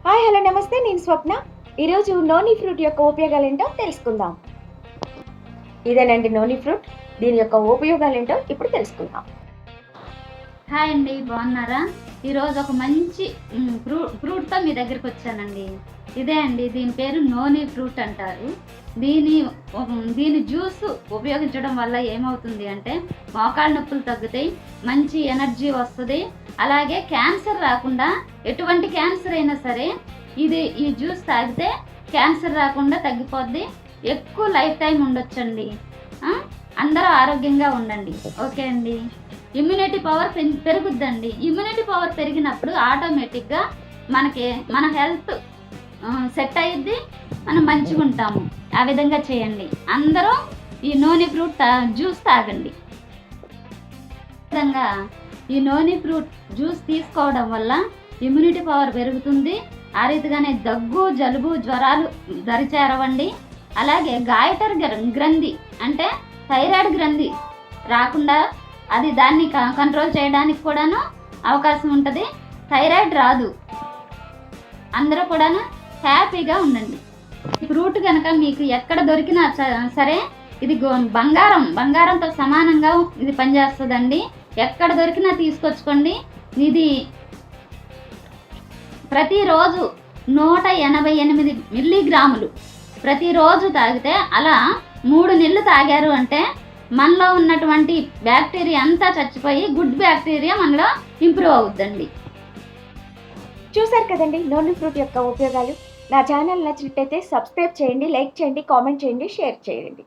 Hi hello నమస్తే, నేను స్వప్న. ఈరోజు నోని ఫ్రూట్ యొక్క ఉపయోగాలు ఏంటో తెలుసుకుందాం. ఇదేనండి నోని ఫ్రూట్. దీని యొక్క ఉపయోగాలు ఏంటో ఇప్పుడు తెలుసుకుందాం. హాయ్ అండి, బాగున్నారా? ఈరోజు ఒక మంచి ఫ్రూట్తో మీ దగ్గరికి వచ్చానండి. ఇదే అండి, దీని పేరు నోని ఫ్రూట్ అంటారు. దీని జ్యూస్ ఉపయోగించడం వల్ల ఏమవుతుంది అంటే మోకాళ్ళ నొప్పులు తగ్గుతాయి, మంచి ఎనర్జీ వస్తుంది. అలాగే క్యాన్సర్ రాకుండా, ఎటువంటి క్యాన్సర్ అయినా సరే ఈ జ్యూస్ తాగితే క్యాన్సర్ రాకుండా తగ్గిపోద్ది. ఎక్కువ లైఫ్ టైం ఉండొచ్చండి. అందరూ ఆరోగ్యంగా ఉండండి. ఓకే అండి. ఇమ్యూనిటీ పవర్ పెరుగుద్దండి. ఇమ్యూనిటీ పవర్ పెరిగినప్పుడు ఆటోమేటిక్గా మన హెల్త్ సెట్ అయ్యిద్ది, మనం మంచిగా ఉంటాము. ఆ విధంగా చేయండి. అందరూ ఈ నోని ఫ్రూట్ జ్యూస్ తాగండి. విధంగా ఈ నోని ఫ్రూట్ జ్యూస్ తీసుకోవడం వల్ల ఇమ్యూనిటీ పవర్ పెరుగుతుంది. ఆ రీతిగానే దగ్గు, జలుబు, జ్వరాలు దరిచేరవండి. అలాగే గాయటర్ గ్రంథి అంటే థైరాయిడ్ గ్రంథి రాకుండా దాన్ని కంట్రోల్ చేయడానికి కూడాను అవకాశం ఉంటుంది. థైరాయిడ్ రాదు. అందరూ కూడాను హ్యాపీగా ఉండండి. ఈ ఫ్రూట్ కనుక మీకు ఎక్కడ దొరికినా సరే ఇది బంగారంతో సమానంగా ఇది పనిచేస్తుందండి. ఎక్కడ దొరికినా తీసుకొచ్చుకోండి. ఇది ప్రతిరోజు 188 మిల్లీగ్రాములు ప్రతిరోజు తాగితే, అలా 3 నెలలు తాగారు అంటే మనలో ఉన్నటువంటి బ్యాక్టీరియా అంతా చచ్చిపోయి గుడ్ బ్యాక్టీరియా మనలో ఇంప్రూవ్ అవుతుందండి. చూసారు కదండి నోని ఫ్రూట్ యొక్క ఉపయోగాలు. నా ఛానల్ నచ్చినట్టయితే సబ్స్క్రైబ్ చేయండి, లైక్ చేయండి, కామెంట్ చేయండి, షేర్ చేయండి.